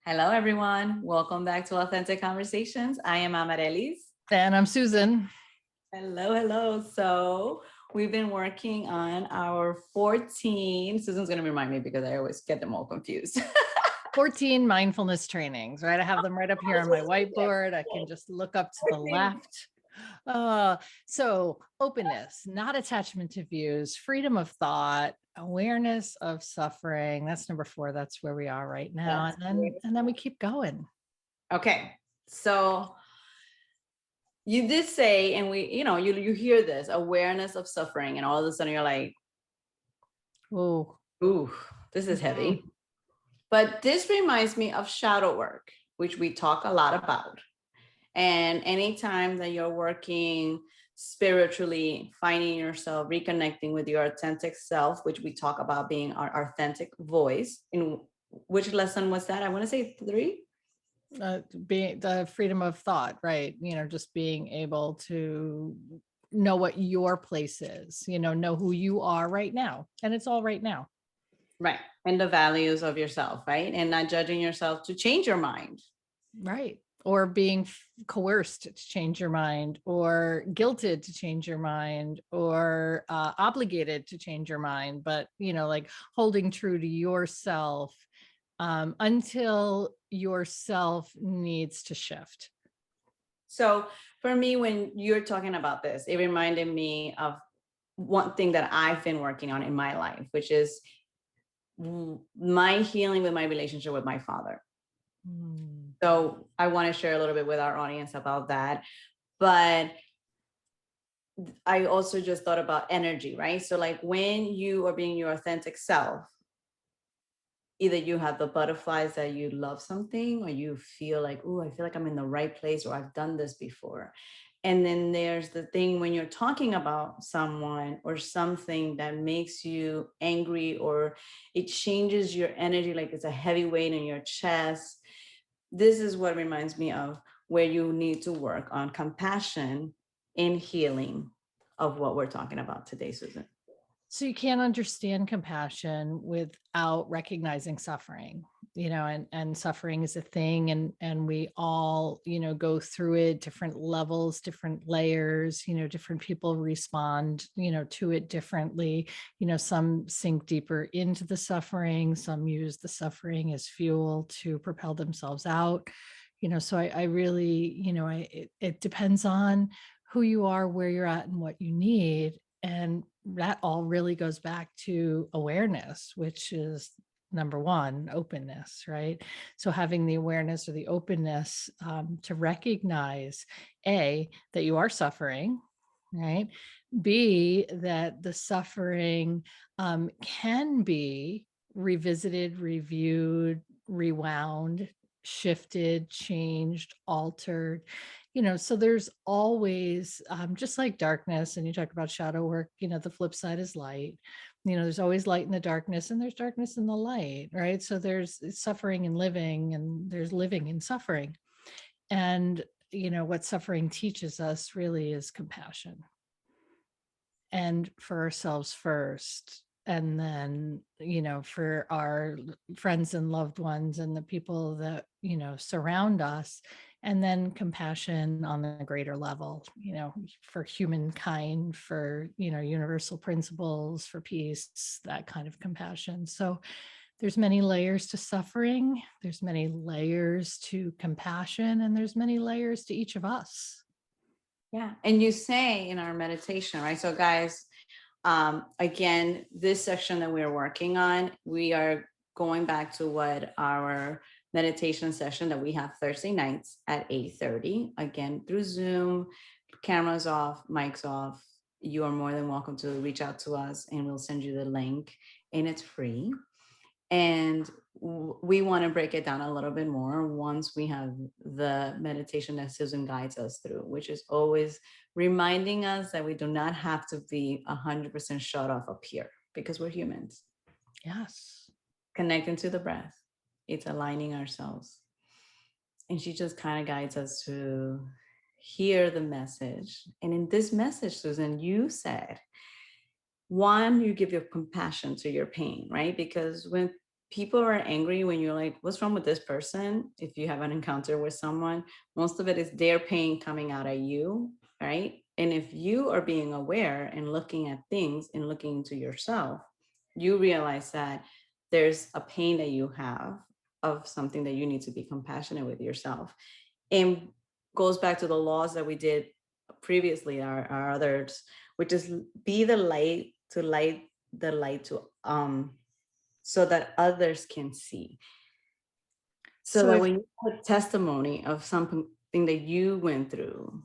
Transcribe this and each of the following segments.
Hello, everyone. Welcome back to Authentic Conversations. I am Amarelis. And I'm Susan. Hello. So we've been working on our 14. Susan's going to remind me because I always get them all confused. 14 mindfulness trainings, right? I have them right up here on my whiteboard. I can just look up to the left. So openness, not attachment to views, freedom of thought, awareness of suffering. That's number 4. That's where we are right now. And then we keep going. Okay. So you did say, and you hear this awareness of suffering, and all of a sudden you're like, Oh, ooh, this is heavy. But this reminds me of shadow work, which we talk a lot about. And anytime that you're working spiritually, finding yourself, reconnecting with your authentic self, which we talk about being our authentic voice. In which lesson was that? I want to say 3. Being the freedom of thought, right? Just being able to know what your place is, know who you are right now. And it's all right now. Right. And the values of yourself, right? And not judging yourself to change your mind. Right. Or being coerced to change your mind, or guilted to change your mind, or obligated to change your mind. But, like holding true to yourself until yourself needs to shift. So for me, when you're talking about this, it reminded me of one thing that I've been working on in my life, which is my healing with my relationship with my father. So I want to share a little bit with our audience about that. But I also just thought about energy, right? So like when you are being your authentic self, either you have the butterflies that you love something, or you feel like, oh, I feel like I'm in the right place, or I've done this before. And then there's the thing when you're talking about someone or something that makes you angry, or it changes your energy, like it's a heavy weight in your chest. This is what reminds me of where you need to work on compassion and healing of what we're talking about today, Susan. So you can't understand compassion without recognizing suffering, and suffering is a thing, and we all, go through it, different levels, different layers, different people respond, to it differently. Some sink deeper into the suffering, some use the suffering as fuel to propel themselves out. So I really, it depends on who you are, where you're at, and what you need. And that all really goes back to awareness, which is number 1, openness, right? So having the awareness or the openness to recognize A, that you are suffering, right? B, that the suffering can be revisited, reviewed, rewound, shifted, changed, altered. So there's always, just like darkness, and you talk about shadow work, the flip side is light. There's always light in the darkness, and there's darkness in the light, right? So there's suffering and living, and there's living and suffering. And, what suffering teaches us really is compassion. And for ourselves first, and then, for our friends and loved ones and the people that, surround us, and then compassion on the greater level, for humankind, for, universal principles, for peace, that kind of compassion. So there's many layers to suffering, there's many layers to compassion, and there's many layers to each of us. Yeah. And you say in our meditation, right? So guys, again, this section that we're working on, we are going back to what our meditation session that we have Thursday nights at 8:30, again, through Zoom, cameras off, mics off. You are more than welcome to reach out to us, and we'll send you the link, and it's free. And we want to break it down a little bit more once we have the meditation that Susan guides us through, which is always reminding us that we do not have to be 100% shut off up here, because we're humans. Yes. Connecting to the breath, it's aligning ourselves. And she just kind of guides us to hear the message. And in this message, Susan, you said, 1, you give your compassion to your pain, right? Because when people are angry when you're like, what's wrong with this person? If you have an encounter with someone, most of it is their pain coming out at you, right? And if you are being aware and looking at things and looking into yourself, you realize that there's a pain that you have of something that you need to be compassionate with yourself. And goes back to the laws that we did previously, our others, which is be the light to light the light to so that others can see. So So that if when you have a testimony of something that you went through,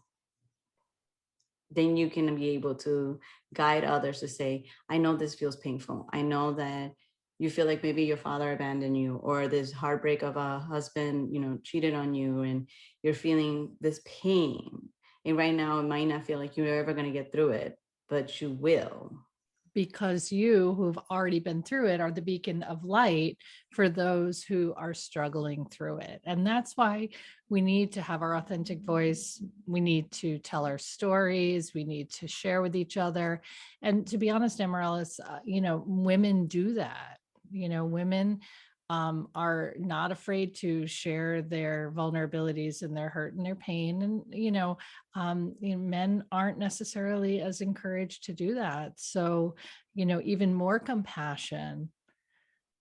then you can be able to guide others to say, I know this feels painful. I know that you feel like maybe your father abandoned you, or this heartbreak of a husband, cheated on you, and you're feeling this pain. And right now, it might not feel like you're ever going to get through it, but you will. because you who've already been through it are the beacon of light for those who are struggling through it. And that's why we need to have our authentic voice. We need to tell our stories. We need to share with each other. And to be honest, Amaryllis, women do that. Women are not afraid to share their vulnerabilities and their hurt and their pain. And, men aren't necessarily as encouraged to do that. So, even more compassion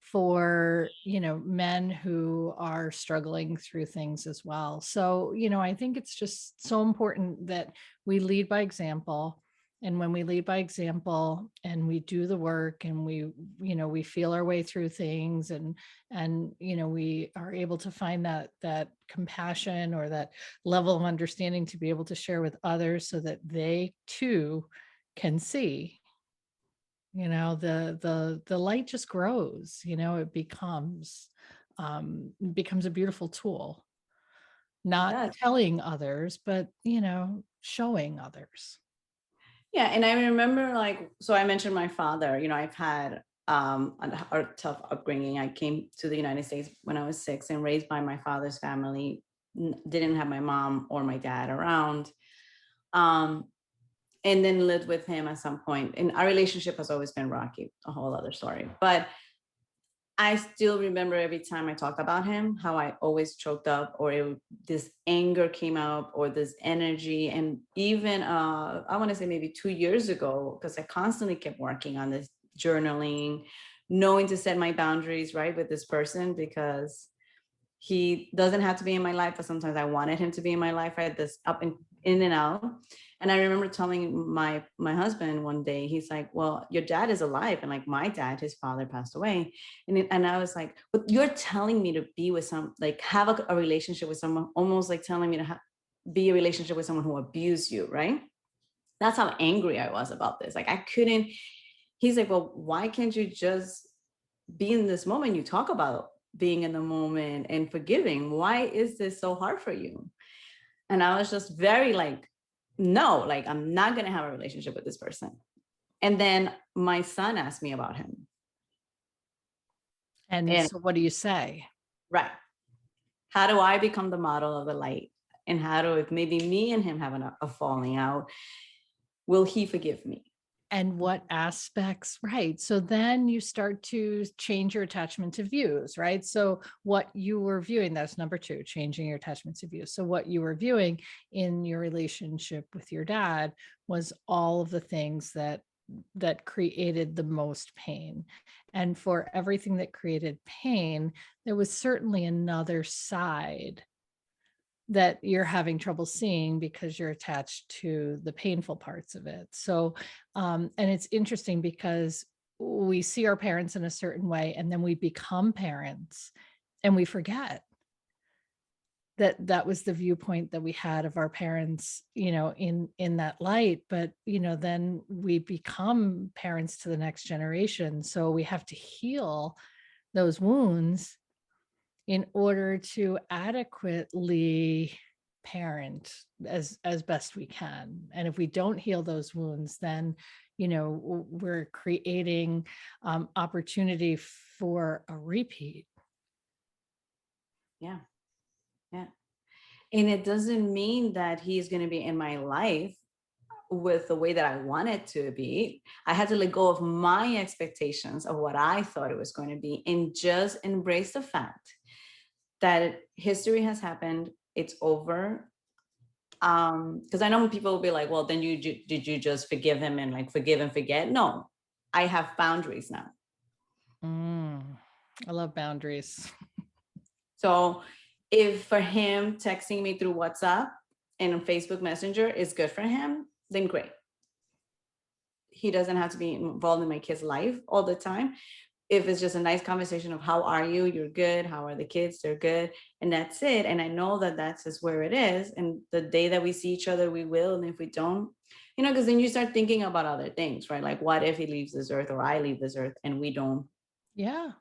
for, men who are struggling through things as well. So, I think it's just so important that we lead by example. And when we lead by example and we do the work and we feel our way through things and we are able to find that compassion or that level of understanding to be able to share with others so that they too can see, the light just grows, it becomes a beautiful tool, It not does. telling others, but showing others. Yeah, and I remember, like, so I mentioned my father. I've had a tough upbringing. I came to the United States when I was 6 and raised by my father's family. Didn't have my mom or my dad around. Um, and then lived with him at some point. And our relationship has always been rocky, a whole other story. But I still remember every time I talk about him, how I always choked up, or this anger came out, or this energy. And even I want to say maybe 2 years ago, because I constantly kept working on this journaling, knowing to set my boundaries right with this person, because he doesn't have to be in my life, but sometimes I wanted him to be in my life, right? This up and in and out. And I remember telling my husband one day, he's like, well, your dad is alive. And like my dad, his father passed away. And I was like, but you're telling me to be with like have a relationship with someone, almost like telling me to be a relationship with someone who abused you, right? That's how angry I was about this. Like I couldn't, he's like, well, why can't you just be in this moment? You talk about being in the moment and forgiving. Why is this so hard for you? And I was just very like, no, like I'm not going to have a relationship with this person. And then my son asked me about him. And And so what do you say? right, how do I become the model of the light? And how do, if maybe me and him having a falling out, will he forgive me? And what aspects, right? So then you start to change your attachment to views, right? So what you were viewing, that's number 2, changing your attachment to views. So what you were viewing in your relationship with your dad was all of the things that created the most pain. And for everything that created pain, there was certainly another side that you're having trouble seeing because you're attached to the painful parts of it. So, and it's interesting because we see our parents in a certain way and then we become parents and we forget that that was the viewpoint that we had of our parents, in that light. But, then we become parents to the next generation. So we have to heal those wounds in order to adequately parent as best we can. And if we don't heal those wounds, then we're creating opportunity for a repeat. Yeah. Yeah. And it doesn't mean that he's going to be in my life with the way that I want it to be. I had to let go of my expectations of what I thought it was going to be and just embrace the fact that history has happened. It's over. Because I know when people will be like, well, then did you just forgive him and like forgive and forget? No, I have boundaries now. I love boundaries. So if for him texting me through WhatsApp and Facebook Messenger is good for him, then great. He doesn't have to be involved in my kid's life all the time. If it's just a nice conversation of how are you, you're good, how are the kids, they're good, and that's it. And I know that that's just where it is. And the day that we see each other, we will. And if we don't, because then you start thinking about other things, right? Like, what if he leaves this earth or I leave this earth and we don't Yeah,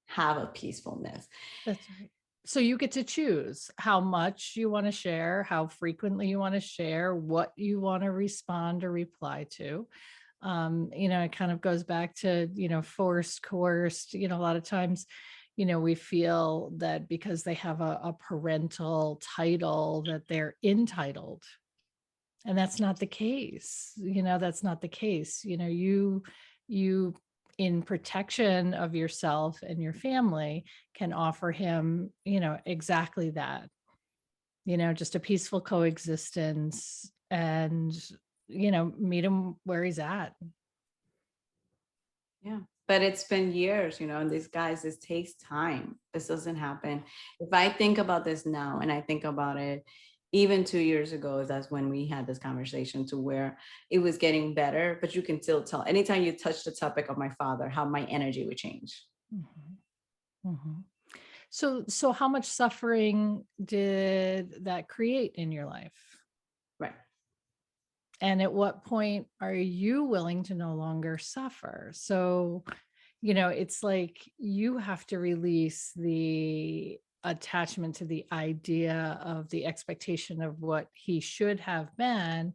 have a peacefulness? that's right. So you get to choose how much you want to share, how frequently you want to share, what you want to respond or reply to. It kind of goes back to, forced, coerced, a lot of times, we feel that because they have a parental title that they're entitled. And that's not the case. That's not the case. You in protection of yourself and your family can offer him, exactly that, just a peaceful coexistence and, meet him where he's at. Yeah. But it's been years, and these guys, this takes time. This doesn't happen. If I think about this now and I think about it even 2 years ago, that's when we had this conversation to where it was getting better, but you can still tell anytime you touch the topic of my father, how my energy would change. Mhm. Mhm. So how much suffering did that create in your life? Right. And at what point are you willing to no longer suffer? So, it's like you have to release the attachment to the idea of the expectation of what he should have been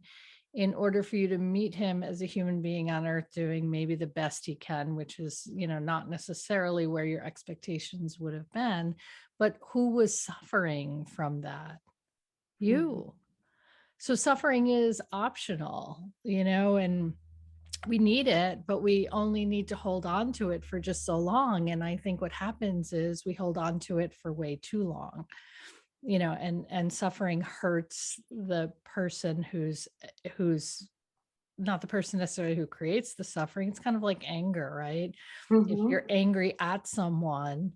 in order for you to meet him as a human being on earth doing maybe the best he can, which is, not necessarily where your expectations would have been, but who was suffering from that? Mhm. You. So suffering is optional, and we need it, but we only need to hold on to it for just so long. And I think what happens is we hold on to it for way too long, and suffering hurts the person who's not the person necessarily who creates the suffering. It's kind of like anger, right? If Mhm. you're angry at someone,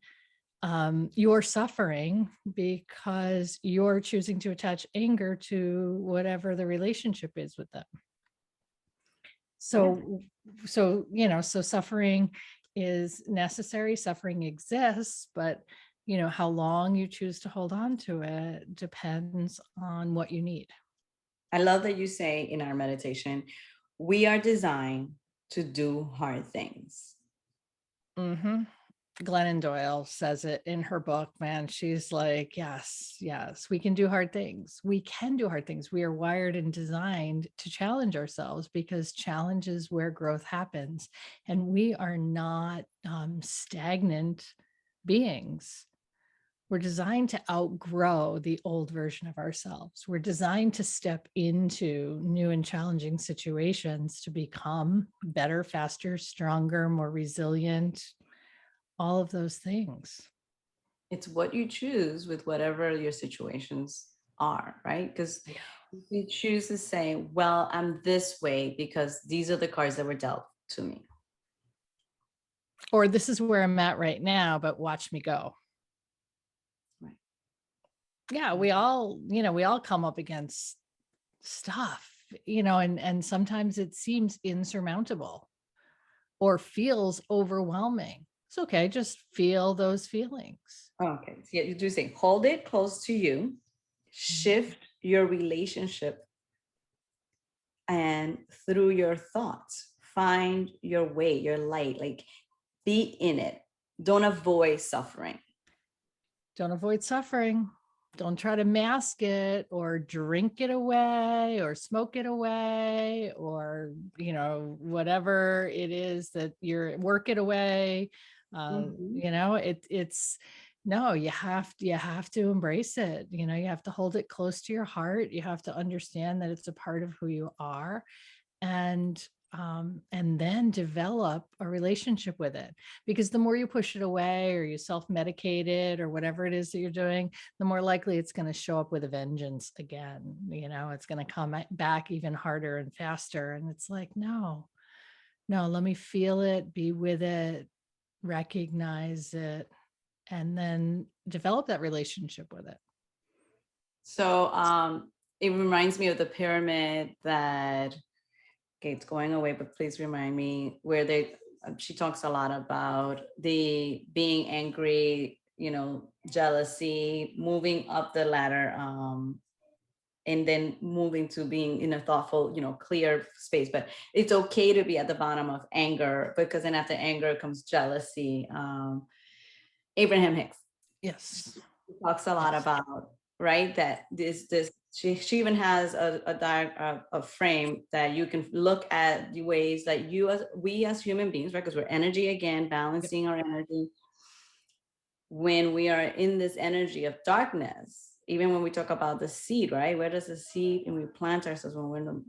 you're suffering because you're choosing to attach anger to whatever the relationship is with them. Yeah. So suffering is necessary, suffering exists, but how long you choose to hold on to it depends on what you need. I love that you say in our meditation, we are designed to do hard things. Hmm. Glennon Doyle says it in her book, man. She's like, yes, yes, we can do hard things. We can do hard things. We are wired and designed to challenge ourselves because challenge is where growth happens. And we are not stagnant beings. We're designed to outgrow the old version of ourselves. We're designed to step into new and challenging situations to become better, faster, stronger, more resilient, all of those things. It's what you choose with whatever your situations are, right? Because Yeah. you choose to say, well, I'm this way because these are the cards that were dealt to me. Or this is where I'm at right now, but watch me go. Right. Yeah, we all come up against stuff, and sometimes it seems insurmountable or feels overwhelming. It's okay, just feel those feelings. Okay. So yeah, you do say, hold it close to you, shift your relationship, and through your thoughts, find your way, your light, like be in it. Don't avoid suffering. Don't avoid suffering. Don't try to mask it or drink it away or smoke it away or, whatever it is that you're work it away. Mhm. It's No, you have to embrace it. You know, you have to hold it close to your heart. You have to understand that it's a part of who you are, and then develop a relationship with it. Because the more you push it away or you self-medicate it or whatever it is that you're doing, the more likely it's going to show up with a vengeance again. You know, it's going to come back even harder and faster. And it's like, no, no, let me feel it, be with it, recognize it, and then develop that relationship with it. So it reminds me of the pyramid that, okay, it's going away, but please remind me, where they she talks a lot about the being angry, jealousy, moving up the ladder, and then moving to being in a thoughtful, clear space. But it's okay to be at the bottom of anger, because then after anger comes jealousy. Abraham Hicks Yes. talks a lot Yes. about, right, that this she even has a frame that you can look at the ways that we as human beings, right, because we're energy, again, Yep. balancing our energy. When we are in this energy of darkness, even when we talk about the seed, right, where does the seed, and we plant ourselves when we're in the, Deep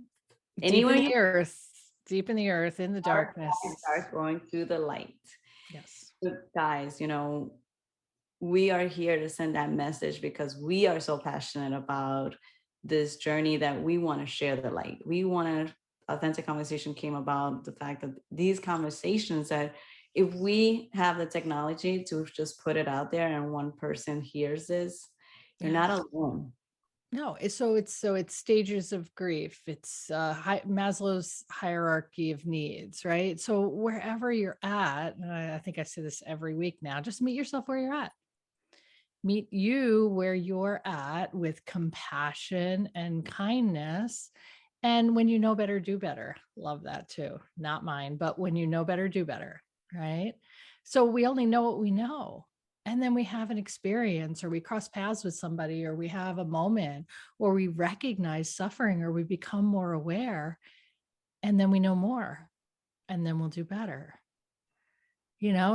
anywhere in you the earth, deep in the earth, in the start, it darkness. starts going through the light. Yes. But guys, we are here to send that message because we are so passionate about this journey that we want to share the light. We want to, authentic conversation came about the fact that these conversations, that if we have the technology to just put it out there and one person hears this, you're not Yes. alone. No, it's stages of grief. It's Maslow's hierarchy of needs, right? So wherever you're at, and I think I say this every week now, just meet yourself where you're at. Meet you where you're at with compassion and kindness. And when you know better, do better. Love that too. Not mine, but when you know better, do better. Right. So we only know what we know. And then we have an experience, or we cross paths with somebody, or we have a moment, or we recognize suffering, or we become more aware. And then we know more. And then we'll do better.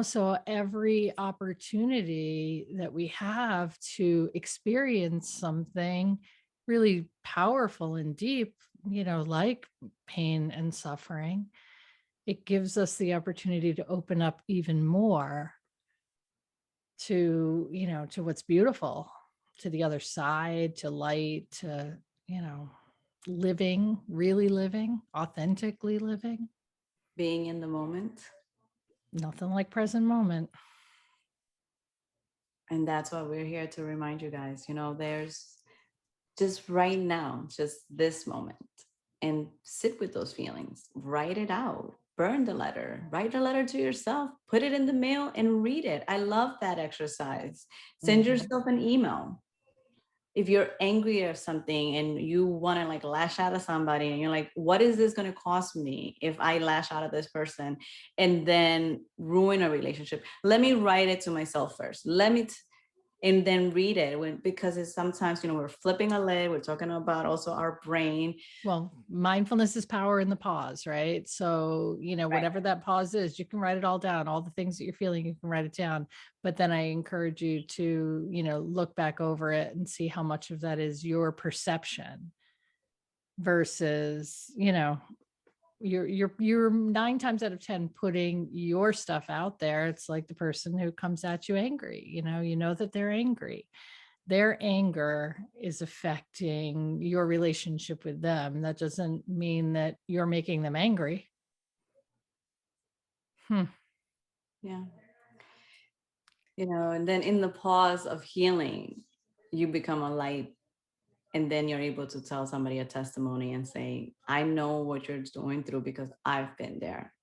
So every opportunity that we have to experience something really powerful and deep, like pain and suffering, it gives us the opportunity to open up even more to what's beautiful, to the other side, to light, to, you know, living, really living, authentically living. Being in the moment. Nothing like present moment. And that's what we're here to remind you guys. There's just right now, just this moment, and sit with those feelings, write it out, burn the letter, write a letter to yourself, put it in the mail and read it. I love that exercise. Send Mhm. yourself an email. If you're angry or something and you want to like lash out at somebody, and you're like, what is this going to cost me if I lash out at this person and then ruin a relationship? Let me write it to myself first. And then read it, because it's sometimes, we're flipping a lid. We're talking about also our brain. Well, mindfulness is power in the pause, right? So, Right. whatever that pause is, you can write it all down. All the things that you're feeling, you can write it down. But then I encourage you to, look back over it and see how much of that is your perception versus, you're 9 times out of 10 putting your stuff out there. It's like the person who comes at you angry, you know that they're angry. Their anger is affecting your relationship with them. That doesn't mean that you're making them angry. Hmm. Yeah. And then in the pause of healing, you become a light, and then you're able to tell somebody a testimony and say, I know what you're going through because I've been there.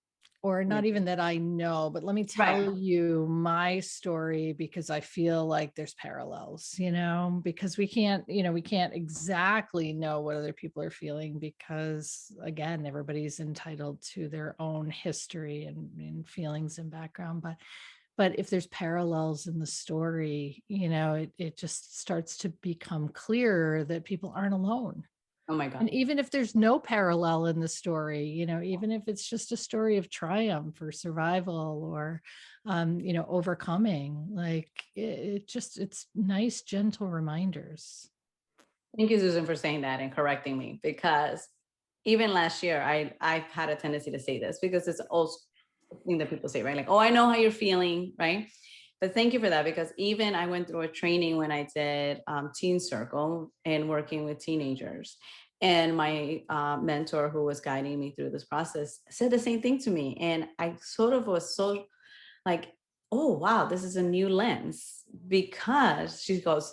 Or Yeah. not even that I know, but let me Right. tell you my story because I feel like there's parallels, because we can't exactly know what other people are feeling because, again, everybody's entitled to their own history and feelings and background. But if there's parallels in the story, it just starts to become clearer that people aren't alone. Oh my God. And even if there's no parallel in the story, even if it's just a story of triumph or survival or, overcoming, like it's nice, gentle reminders. Thank you, Susan, for saying that and correcting me, because even last year, I had a tendency to say this because it's also a thing that people say, right? Like, oh, I know how you're feeling, right? But thank you for that, because even I went through a training when I did Teen Circle and working with teenagers. And my mentor, who was guiding me through this process, said the same thing to me. And I sort of was so like, oh, wow, this is a new lens, because she goes,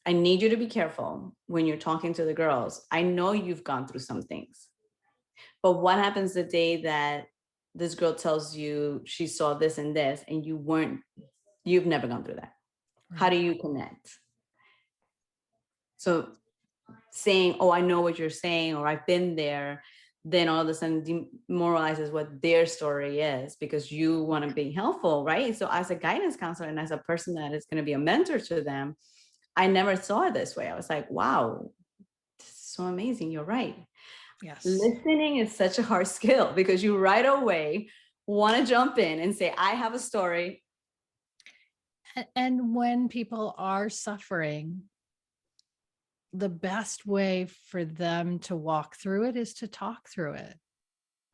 I need you to be careful when you're talking to the girls. I know you've gone through some things, but what happens the day that this girl tells you she saw this and this and you've never gone through that? How Right. do you connect? So saying, oh, I know what you're saying, or I've been there, then all of a sudden demoralizes what their story is, because you want to be helpful, right? So as a guidance counselor and as a person that is going to be a mentor to them, I never saw it this way. I was like, wow, this is so amazing. You're right. Yes. Listening is such a hard skill, because you right away want to jump in and say, I have a story. And when people are suffering, the best way for them to walk through it is to talk through it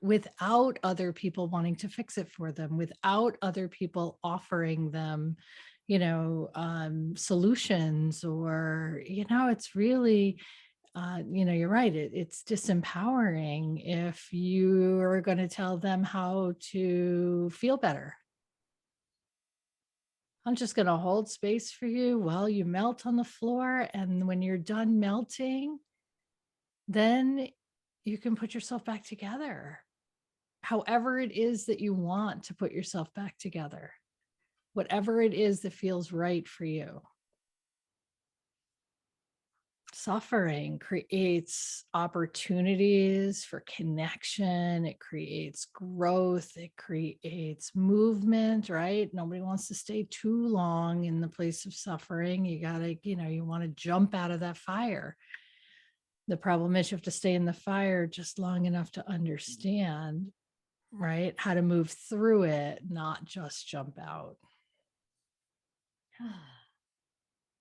without other people wanting to fix it for them, without other people offering them, solutions, or, it's really, you're right. It's disempowering if you are going to tell them how to feel better. I'm just going to hold space for you while you melt on the floor. And when you're done melting, then you can put yourself back together. However it is that you want to put yourself back together, whatever it is that feels right for you. Suffering creates opportunities for connection. It creates growth. It creates movement, right? Nobody wants to stay too long in the place of suffering. You gotta, you want to jump out of that fire. The problem is you have to stay in the fire just long enough to understand, right, how to move through it, not just jump out.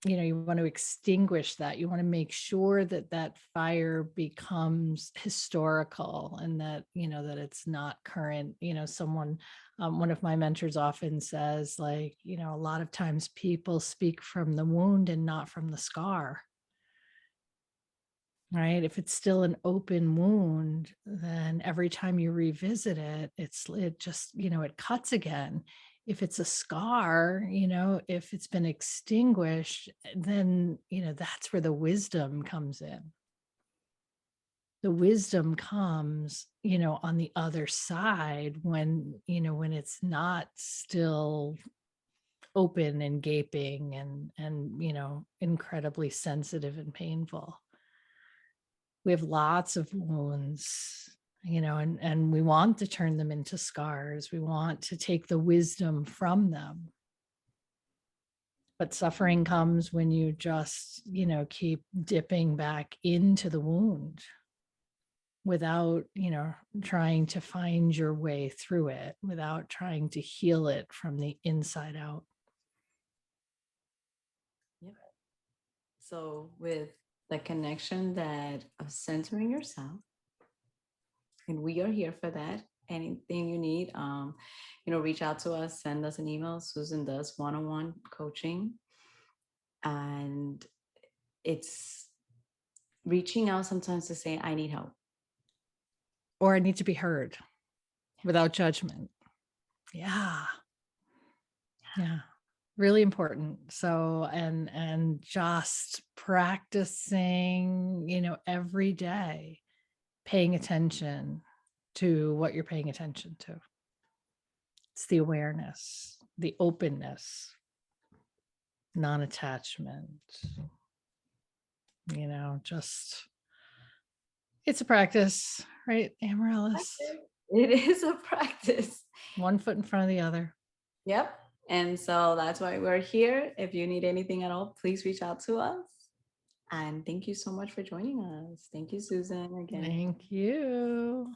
You want to extinguish that. You want to make sure that that fire becomes historical, and that, that it's not current. One of my mentors often says, like, a lot of times people speak from the wound and not from the scar. Right? If it's still an open wound, then every time you revisit it, it just, it cuts again. If it's a scar, if it's been extinguished, then, that's where the wisdom comes in. The wisdom comes, on the other side, when, when it's not still open and gaping and, incredibly sensitive and painful. We have lots of wounds, and we want to turn them into scars. We want to take the wisdom from them. But suffering comes when you just, keep dipping back into the wound without, trying to find your way through it, without trying to heal it from the inside out. Yep. So with the connection that of centering yourself, and we are here for that. Anything you need, reach out to us, send us an email. Susan does one-on-one coaching, and it's reaching out sometimes to say, I need help. Or I need to be heard without judgment. Yeah. Really important. So, and just practicing, every day, paying attention to what you're paying attention to. It's the awareness, the openness, non-attachment, just, it's a practice, right, Amaryllis? It is a practice. One foot in front of the other. Yep. And so that's why we're here. If you need anything at all, please reach out to us. And thank you so much for joining us. Thank you, Susan, again. Thank you.